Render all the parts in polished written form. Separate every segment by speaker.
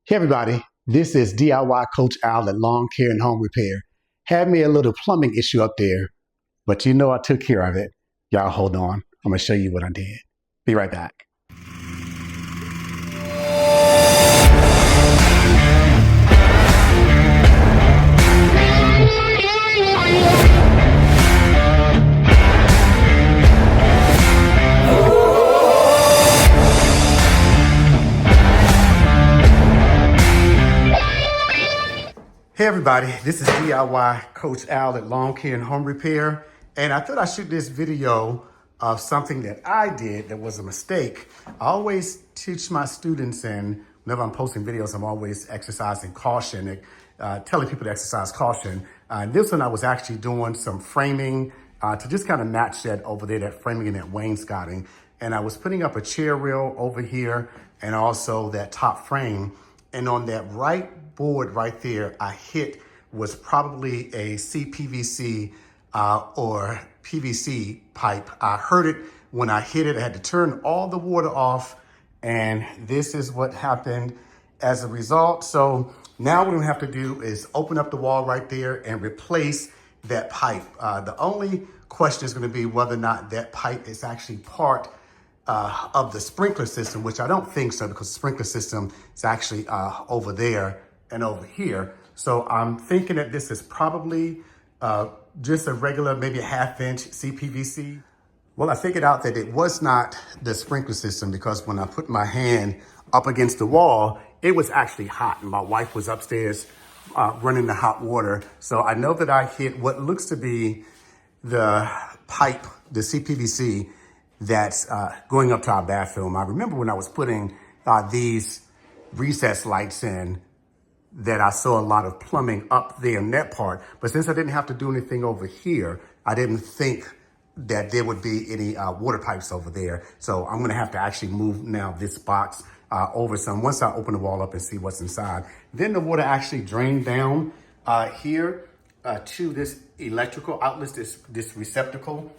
Speaker 1: Hey everybody, this is DIY Coach Al at Lawn Care and Home Repair. Had me a little plumbing issue up there, but you know I took care of it. Y'all hold on, I'm gonna show you what I did. Be right back. Hey everybody, this is DIY Coach Al at Lawn Care and Home Repair, and I thought I'd shoot this video of something that I did that was a mistake. I always teach my students, and whenever I'm posting videos, I'm always exercising caution, telling people to exercise caution. This one I was actually doing some framing to just kind of match that over there, that framing and that wainscoting. And I was putting up a chair rail over here and also that top frame. And on that right board right there, I hit was probably a CPVC or PVC pipe. I heard it when I hit it. I had to turn all the water off, and this is what happened as a result. So now what we have to do is open up the wall right there and replace that pipe. The only question is going to be whether or not that pipe is actually part of the sprinkler system, which I don't think so, because the sprinkler system is actually over there and over here. So I'm thinking that this is probably just a regular, maybe a 1/2 inch CPVC. Well, I figured out that it was not the sprinkler system, because when I put my hand up against the wall, it was actually hot. And my wife was upstairs running the hot water. So I know that I hit what looks to be the pipe, the CPVC, that's going up to our bathroom. I remember when I was putting these recess lights in, that I saw a lot of plumbing up there in that part. But since I didn't have to do anything over here, I didn't think that there would be any water pipes over there. So I'm gonna have to actually move now this box over some. Once I open the wall up and see what's inside, then the water actually drained down here to this electrical outlet, this receptacle.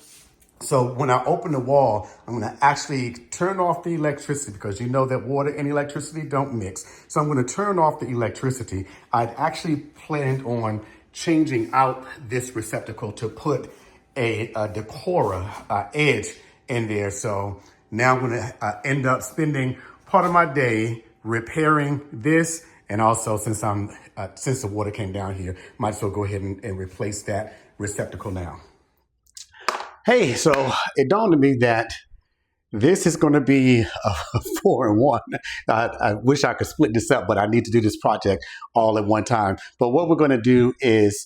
Speaker 1: So when I open the wall, I'm gonna actually turn off the electricity, because you know that water and electricity don't mix. So I'm gonna turn off the electricity. I'd actually planned on changing out this receptacle to put a Decora edge in there. So now I'm gonna end up spending part of my day repairing this. And also, since the water came down here, might as well go ahead and replace that receptacle now. Hey, so it dawned on me that this is going to be a 4-in-1. I wish I could split this up, but I need to do this project all at one time. But what we're going to do is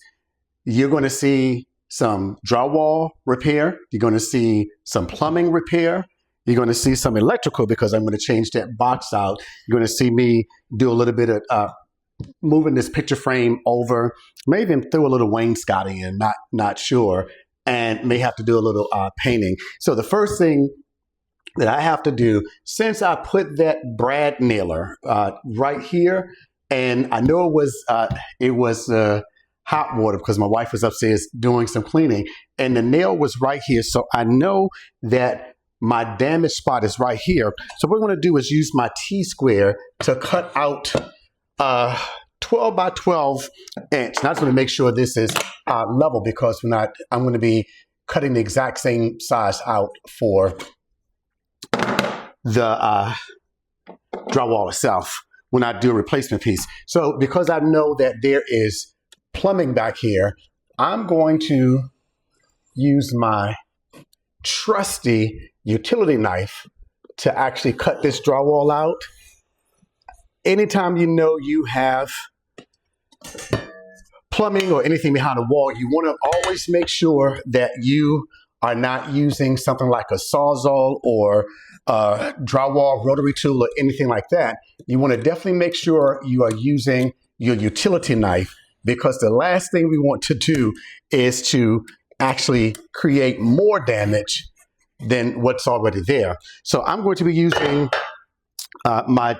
Speaker 1: you're going to see some drywall repair. You're going to see some plumbing repair. You're going to see some electrical, because I'm going to change that box out. You're going to see me do a little bit of moving this picture frame over, maybe even throw a little wainscoting in, not sure. And may have to do a little painting. So the first thing that I have to do, since I put that brad nailer right here, and I know it was hot water, because my wife was upstairs doing some cleaning, and the nail was right here. So I know that my damaged spot is right here. So what we're going to do is use my T-square to cut out 12 by 12 inch. And I just want to make sure this is level, because I'm going to be cutting the exact same size out for the drywall itself when I do a replacement piece. So because I know that there is plumbing back here, I'm going to use my trusty utility knife to actually cut this drywall out. Anytime you know you have plumbing or anything behind the wall, you want to always make sure that you are not using something like a Sawzall or a drywall rotary tool or anything like that. You want to definitely make sure you are using your utility knife, because the last thing we want to do is to actually create more damage than what's already there. So I'm going to be using my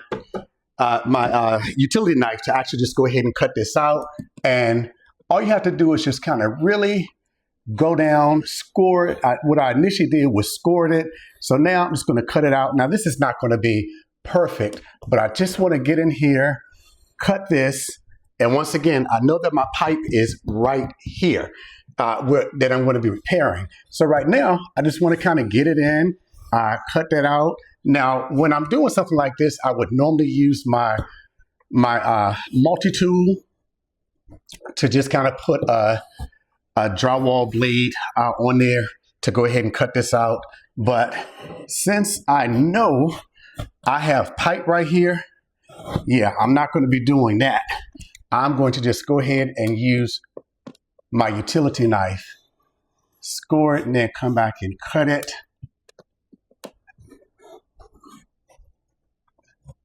Speaker 1: utility knife to actually just go ahead and cut this out. And all you have to do is just kind of really go down, score it. What I initially did was scored it. So now I'm just going to cut it out. Now this is not going to be perfect, but I just want to get in here cut this. And once again, I know that my pipe is right here that I'm going to be repairing. So right now, I just want to kind of get it in, cut that out. Now, when I'm doing something like this, I would normally use my multi-tool to just kind of put a drywall blade on there to go ahead and cut this out. But since I know I have pipe right here, yeah, I'm not going to be doing that. I'm going to just go ahead and use my utility knife, score it, and then come back and cut it.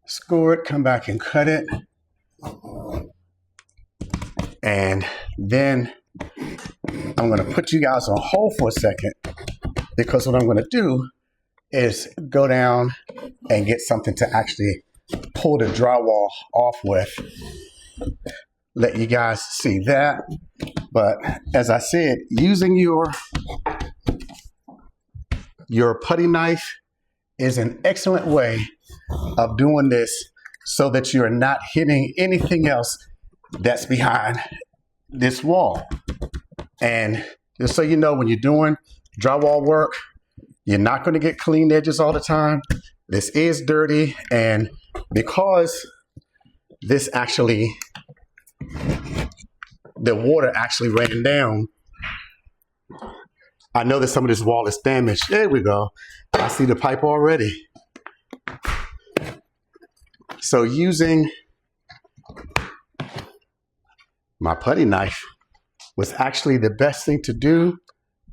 Speaker 1: Score it, come back and cut it. And then I'm going to put you guys on hold for a second, because what I'm going to do is go down and get something to actually pull the drywall off with. Let you guys see that. But as I said, using your putty knife is an excellent way of doing this so that you're not hitting anything else that's behind this wall. And just so you know, when you're doing drywall work, you're not going to get clean edges all the time. This is dirty, and because this actually, the water actually ran down, I know that some of this wall is damaged. There we go. I see the pipe already. So using my putty knife was actually the best thing to do.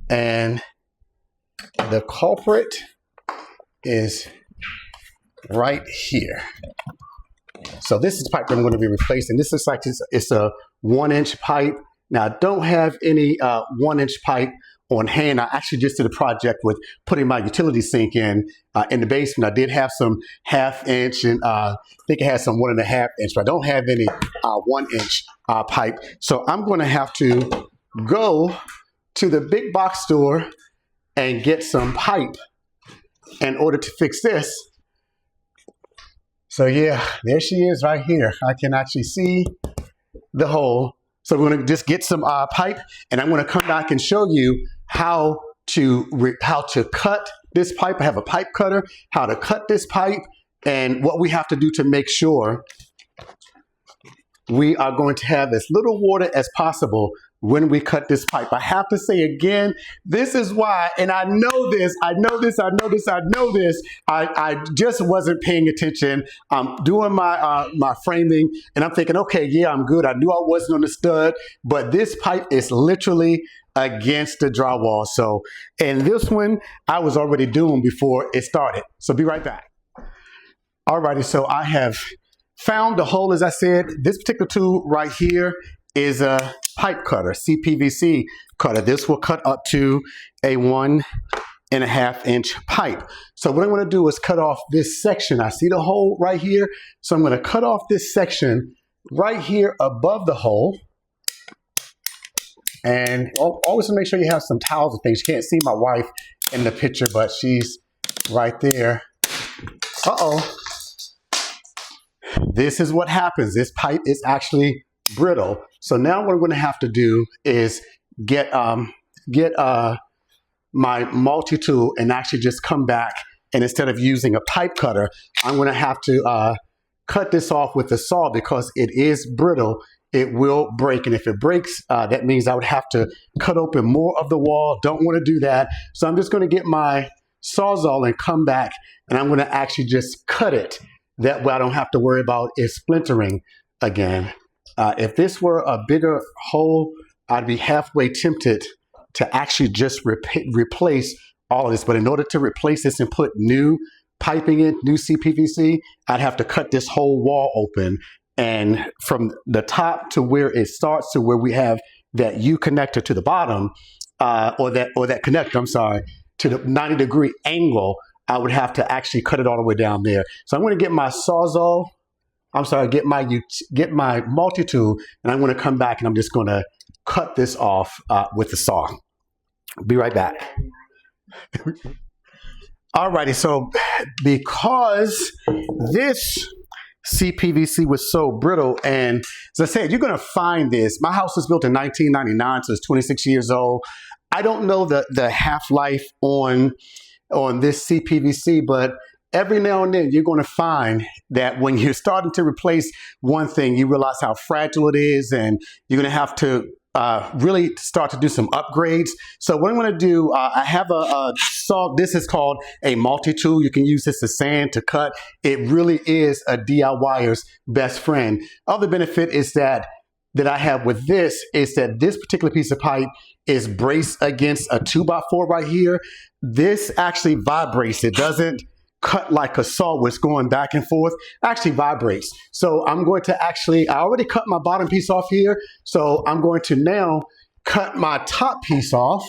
Speaker 1: And the culprit is right here. So this is the pipe that I'm going to be replacing. This looks like it's a 1-inch pipe. Now, I don't have any 1-inch pipe on hand. I actually just did a project with putting my utility sink in the basement. I did have some 1/2 inch, and I think I had some 1.5 inch, but I don't have any 1-inch pipe. So I'm going to have to go to the big box store and get some pipe in order to fix this. So yeah, there she is right here. I can actually see the hole. So we're going to just get some pipe, and I'm going to come back and show you how to cut this pipe. I have a pipe cutter, how to cut this pipe, and what we have to do to make sure we are going to have as little water as possible when we cut this pipe. I have to say again, this is why, and I know this, I just wasn't paying attention. I'm doing my framing, and I'm thinking, okay, yeah, I'm good. I knew I wasn't on the stud, but this pipe is literally against the drywall. So, and this one I was already doing before it started. So be right back. Alrighty, so I have found the hole. As I said, this particular tool right here is a pipe cutter, CPVC cutter. This will cut up to a 1.5 inch pipe. So what I'm going to do is cut off this section. I see the hole right here. So I'm going to cut off this section right here above the hole. And always make sure you have some towels and things. You can't see my wife in the picture, but she's right there. Uh-oh. This is what happens. This pipe is actually brittle. So now what I'm going to have to do is get my multi-tool and actually just come back, and instead of using a pipe cutter, I'm going to have to cut this off with a saw, because it is brittle. It will break, and if it breaks, that means I would have to cut open more of the wall. Don't want to do that. So I'm just going to get my Sawzall and come back, and I'm going to actually just cut it. That way I don't have to worry about it splintering again. If this were a bigger hole, I'd be halfway tempted to actually just replace all of this. But in order to replace this and put new piping in, new CPVC, I'd have to cut this whole wall open. And from the top to where it starts to where we have that U connector to the bottom, or that connector, I'm sorry, to the 90-degree angle, I would have to actually cut it all the way down there. So I'm going to get my Sawzall. I'm sorry, get my multi-tool, and I'm going to come back and I'm just going to cut this off with the saw. Be right back. Alrighty, so because this CPVC was so brittle. And as I said, you're going to find this. My house was built in 1999, so it's 26 years old. I don't know the half-life on this CPVC, but every now and then you're going to find that when you're starting to replace one thing, you realize how fragile it is, and you're going to have to really start to do some upgrades. So what I'm going to do, I have a saw. This is called a multi-tool. You can use this as sand to cut. It really is a DIYer's best friend. Other benefit is that I have with this is that this particular piece of pipe is braced against a 2x4 right here. This actually vibrates. It doesn't cut like a saw where it's going back and forth. It actually vibrates. So I'm going to I already cut my bottom piece off here. So I'm going to now cut my top piece off.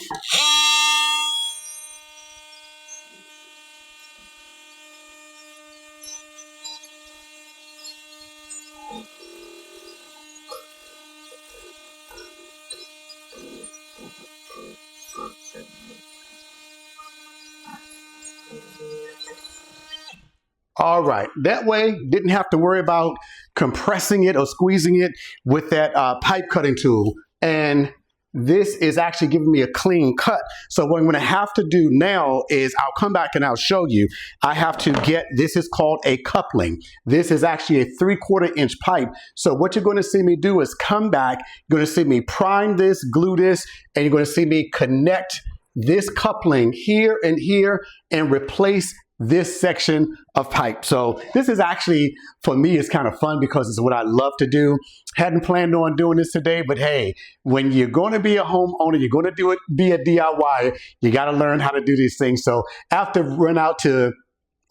Speaker 1: All right, that way didn't have to worry about compressing it or squeezing it with that pipe cutting tool. And this is actually giving me a clean cut. So what I'm gonna have to do now is I'll come back and I'll show you. I have to get, this is called a coupling. This is actually a 3/4 inch pipe. So what you're gonna see me do is come back, you're gonna see me prime this, glue this, and you're gonna see me connect this coupling here and replace this section of pipe. So this is actually, for me, it's kind of fun because it's what I love to do. Hadn't planned on doing this today, but hey, when you're going to be a homeowner, you're going to be a DIY, you got to learn how to do these things. So after run out to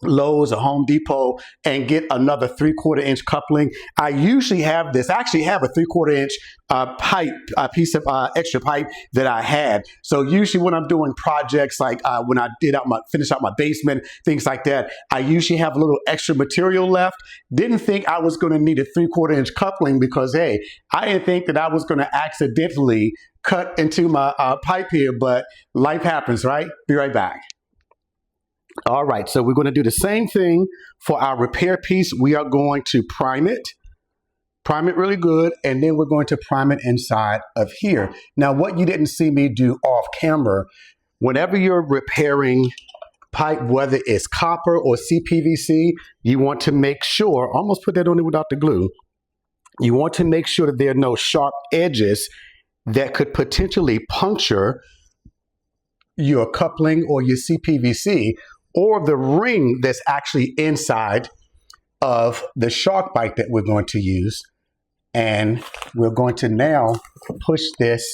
Speaker 1: Lowe's or Home Depot and get another 3/4 inch coupling. I usually have this. I actually have a 3/4 inch pipe, a piece of extra pipe that I had. So usually when I'm doing projects like when I finish out my basement, things like that, I usually have a little extra material left. Didn't think I was going to need a 3/4 inch coupling because hey, I didn't think that I was going to accidentally cut into my pipe here, but life happens, right? Be right back. All right, so we're going to do the same thing for our repair piece. We are going to prime it really good, and then we're going to prime it inside of here. Now, what you didn't see me do off camera, whenever you're repairing pipe, whether it's copper or CPVC, you want to make sure, almost put that on it without the glue, you want to make sure that there are no sharp edges that could potentially puncture your coupling or your CPVC, or the ring that's actually inside of the SharkBite that we're going to use. And we're going to now push this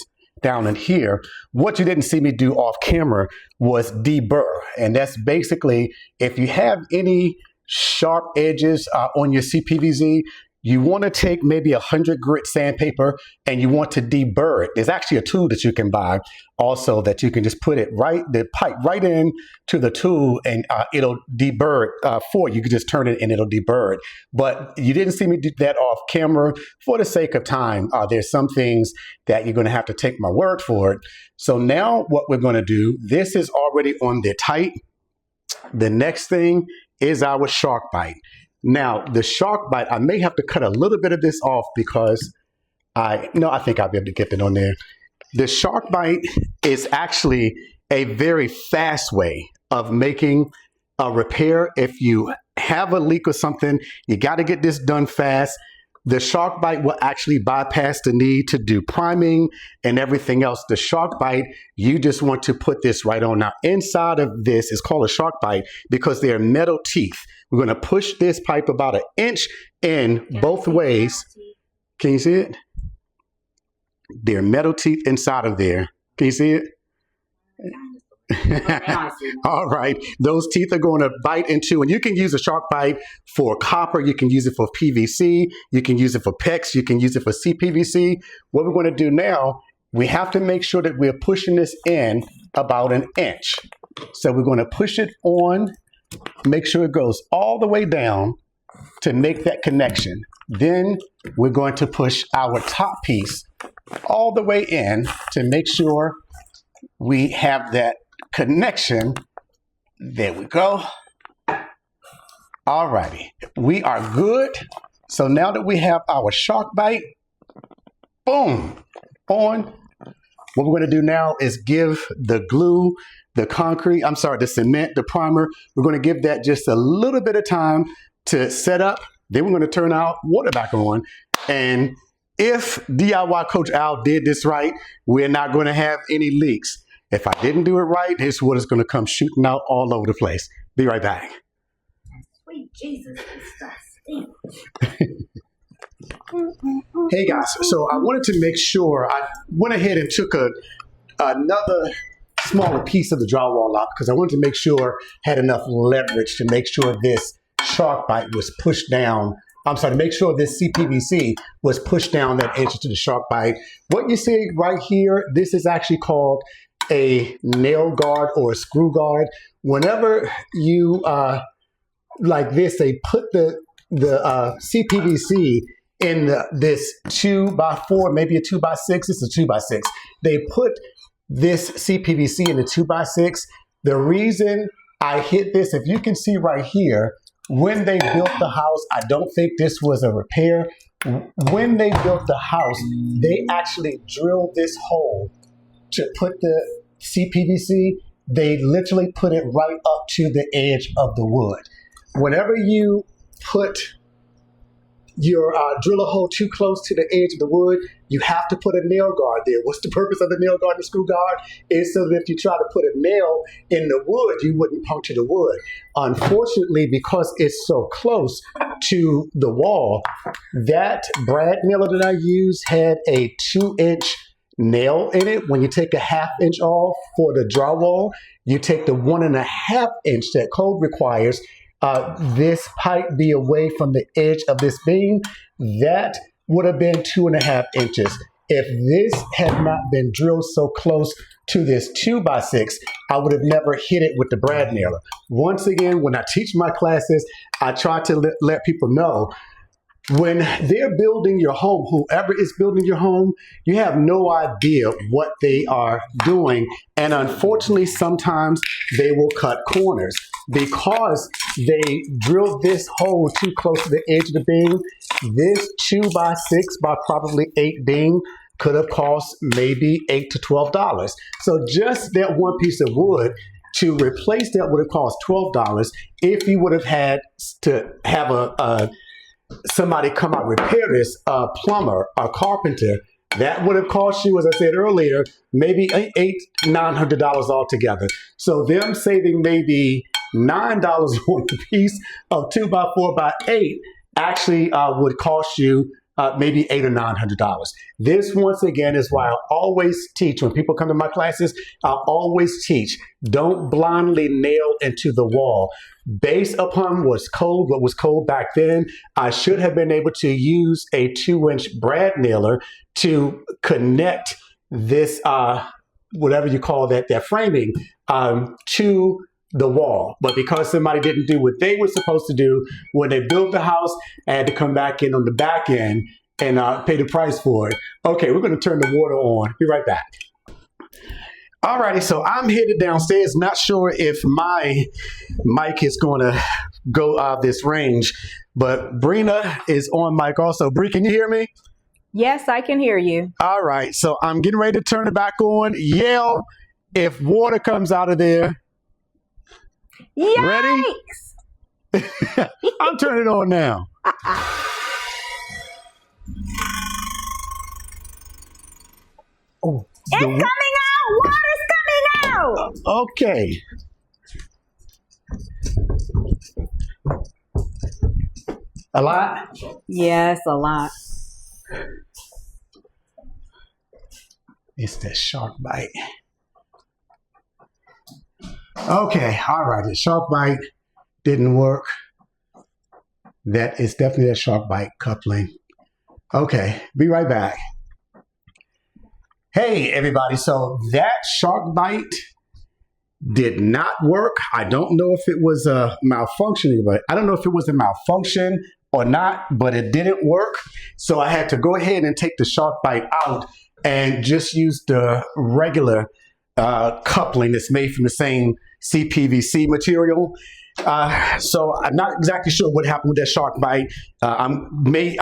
Speaker 1: down in here. What you didn't see me do off camera was deburr. And that's basically, if you have any sharp edges on your CPVC, you want to take maybe 100 grit sandpaper and you want to deburr it. There's actually a tool that you can buy also that you can just put the pipe right in to the tool and it'll deburr it for you. You can just turn it and it'll deburr it. But you didn't see me do that off camera for the sake of time. There's some things that you're going to have to take my word for it. So now what we're going to do, this is already on the tight. The next thing is our SharkBite. Now, the SharkBite, I may have to cut a little bit of this off because I think I'll be able to get that on there. The SharkBite is actually a very fast way of making a repair. If you have a leak or something, you got to get this done fast. The SharkBite will actually bypass the need to do priming and everything else. The SharkBite, you just want to put this right on. Now, inside of this is called a SharkBite because they're metal teeth. We're going to push this pipe about 1 inch in both ways. Can you see it? There are metal teeth inside of there. Can you see it? All right, those teeth are going to bite into, and you can use a SharkBite for copper, you can use it for PVC, you can use it for PEX, you can use it for CPVC. What we're going to do now, we have to make sure that we're pushing this in about 1 inch. So we're going to push it on, make sure it goes all the way down to make that connection. Then we're going to push our top piece all the way in to make sure we have that connection. There we go. All righty, we are good. So now that we have our shark bite, boom, on. What we're going to do now is give the glue, the cement, the primer. We're going to give that just a little bit of time to set up. Then we're going to turn our water back on. And if DIY Coach Al did this right, we're not going to have any leaks. If I didn't do it right, this water's going to come shooting out all over the place. Be right back.
Speaker 2: Sweet Jesus, this stuff stinks.
Speaker 1: Hey guys, so I wanted to make sure I went ahead and took another smaller piece of the drywall out because I wanted to make sure I had enough leverage to make sure this shark bite was pushed down. I'm sorry, to make sure this CPVC was pushed down that edge to the shark bite. What you see right here, this is actually called a nail guard or a screw guard. Whenever you like this, they put the CPVC in this 2x4, maybe a 2x6. It's a 2x6. They put this CPVC in the 2x6. The reason I hit this, if you can see right here, when they built the house, I don't think this was a repair. When they built the house, they actually drilled this hole to put the CPVC. They literally put it right up to the edge of the wood. Whenever you put your drill a hole too close to the edge of the wood, you have to put a nail guard there. What's the purpose of the nail guard and screw guard? Is so that if you try to put a nail in the wood, you wouldn't puncture the wood. Unfortunately, because it's so close to the wall, that brad nailer that I used had a 2-inch nail in it. When you take a 1/2 inch off for the drywall, you take the 1.5 inch that code requires. This pipe be away from the edge of this beam, that would have been 2.5 inches. If this had not been drilled so close to this 2x6, I would have never hit it with the brad nailer. Once again, when I teach my classes, I try to let people know, when they're building your home, whoever is building your home, you have no idea what they are doing. And unfortunately, sometimes they will cut corners. Because they drilled this hole too close to the edge of the beam, this 2x6 by probably 8 beam could have cost maybe $8 to $12. So just that one piece of wood, to replace that would have cost $12. If you would have had to have somebody come out and repair this, a plumber, a carpenter, that would have cost you, as I said earlier, maybe $800, $900 altogether. So them saving maybe $9 on a piece of 2x4x8 actually would cost you maybe $800 or $900. This, once again, is why I always teach, when people come to my classes, I always teach, don't blindly nail into the wall. Based upon what was code back then, I should have been able to use a 2-inch brad nailer to connect this, whatever you call that framing, to the wall. But because somebody didn't do what they were supposed to do when they built the house, I had to come back in on the back end and pay the price for it. Okay, we're going to turn the water on. Be right back. Alrighty, so I'm headed downstairs. Not sure if my mic is going to go out of this range, but Brina is on mic also. Bree, can you hear me?
Speaker 3: Yes, I can hear you.
Speaker 1: All right, so I'm getting ready to turn it back on. Yell if water comes out of there.
Speaker 3: Yikes!
Speaker 1: Ready? I'm turning it on now. Oh,
Speaker 3: It's coming out! Water's coming out!
Speaker 1: Okay. A lot?
Speaker 3: Yes, a lot.
Speaker 1: It's that shark bite. Okay, all right. The shark bite didn't work. That is definitely that shark bite coupling. Okay, be right back. Hey, everybody. So that shark bite did not work. I don't know if it was a malfunctioning, but I don't know if it was a malfunction or not, but it didn't work. So I had to go ahead and take the shark bite out and just use the regular coupling that's made from the same CPVC material. So I'm not exactly sure what happened with that shark bite. I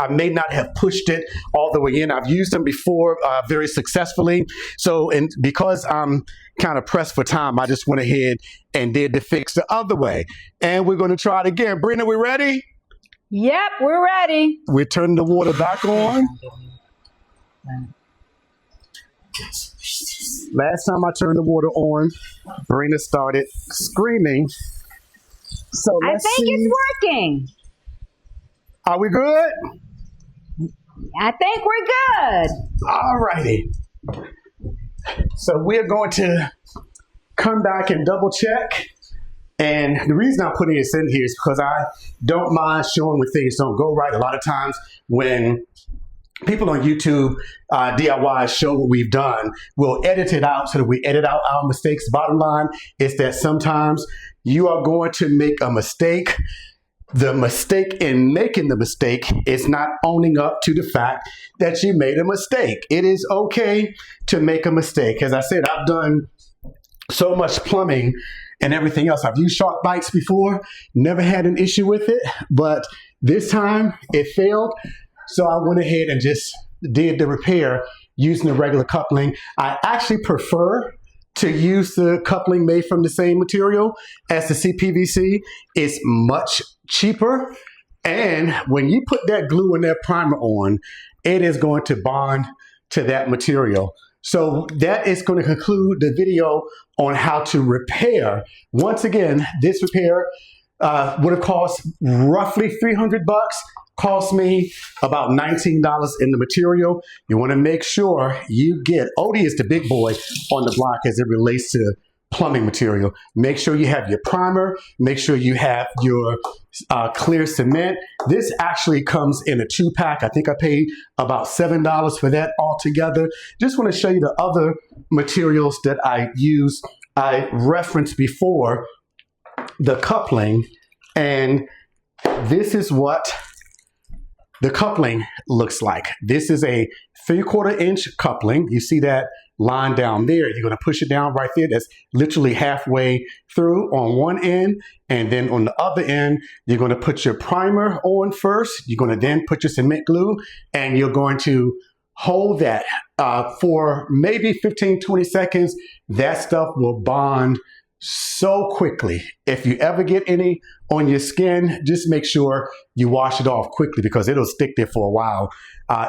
Speaker 1: may not have pushed it all the way in. I've used them before very successfully. So, and because I'm kind of pressed for time, I just went ahead and did the fix the other way. And we're going to try it again. Brina, we ready?
Speaker 3: Yep, we're ready.
Speaker 1: We're turning the water back on. Last time I turned the water on, Brina started screaming. So
Speaker 3: I
Speaker 1: let's
Speaker 3: think
Speaker 1: see.
Speaker 3: it's working.
Speaker 1: Are we good?
Speaker 3: I think we're good.
Speaker 1: All righty. So we're going to come back and double check. And the reason I'm putting this in here is because I don't mind showing when things don't go right. A lot of times when people on YouTube, DIY show what we've done, we'll edit it out so that we edit out our mistakes. Bottom line is that sometimes you are going to make a mistake. The mistake in making the mistake is not owning up to the fact that you made a mistake. It is okay to make a mistake. As I said, I've done so much plumbing and everything else. I've used shark bites before, never had an issue with it, but this time it failed. So I went ahead and just did the repair using the regular coupling. I actually prefer to use the coupling made from the same material as the CPVC. It's much cheaper. And when you put that glue and that primer on, it is going to bond to that material. So that is going to conclude the video on how to repair. Once again, this repair would have cost roughly $300. Cost me about $19 in the material. You want to make sure you get, Odie is the big boy on the block as it relates to plumbing material. Make sure you have your primer. Make sure you have your clear cement. This actually comes in a 2-pack. I think I paid about $7 for that altogether. Just want to show you the other materials that I use. I referenced before the coupling, and this is what the coupling looks like. This is a 3/4 inch coupling. You see that line down there. You're going to push it down right there. That's literally halfway through on one end. And then on the other end, you're going to put your primer on first. You're going to then put your cement glue, and you're going to hold that for maybe 15, 20 seconds. That stuff will bond so quickly. If you ever get any on your skin, just make sure you wash it off quickly because it'll stick there for a while.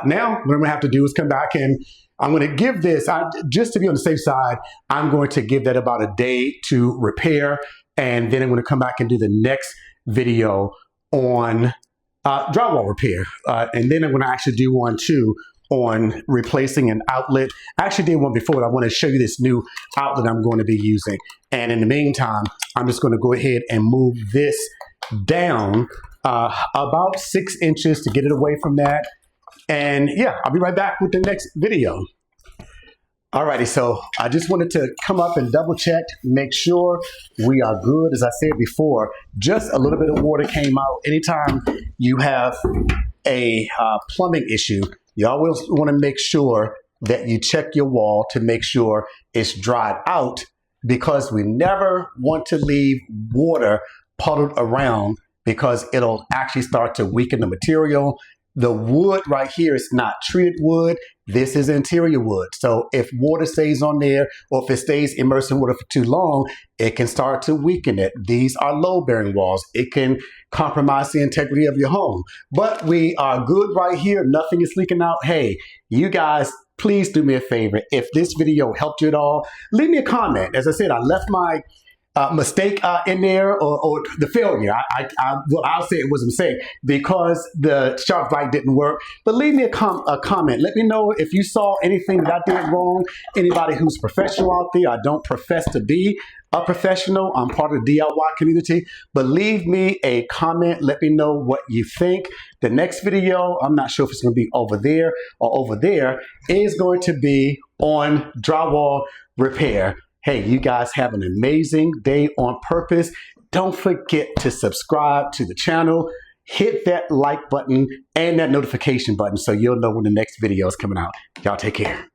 Speaker 1: Now, what I'm gonna have to do is come back and I'm gonna give this, just to be on the safe side, I'm going to give that about a day to repair. And then I'm gonna come back and do the next video on drywall repair. And then I'm gonna actually do one too on replacing an outlet. I actually did one before, but I want to show you this new outlet I'm going to be using. And in the meantime, I'm just going to go ahead and move this down about 6 inches to get it away from that. And yeah, I'll be right back with the next video. Alrighty, so I just wanted to come up and double check, make sure we are good. As I said before, just a little bit of water came out. Anytime you have a plumbing issue, you always want to make sure that you check your wall to make sure it's dried out, because we never want to leave water puddled around because it'll actually start to weaken the material. The wood right here is not treated wood. This is interior wood. So if water stays on there, or if it stays immersed in water for too long, it can start to weaken it. These are load-bearing walls. It can compromise the integrity of your home. But we are good right here. Nothing is leaking out. Hey, you guys, please do me a favor. If this video helped you at all, leave me a comment. As I said, I left my mistake in there, or the failure. Well, I'll say it was a mistake because the shark bite didn't work. But leave me a comment. Let me know if you saw anything that I did wrong. Anybody who's professional out there, I don't profess to be a professional. I'm part of the DIY community. But leave me a comment. Let me know what you think. The next video, I'm not sure if it's going to be over there or over there, is going to be on drywall repair. Hey, you guys have an amazing day on purpose. Don't forget to subscribe to the channel. Hit that like button and that notification button so you'll know when the next video is coming out. Y'all take care.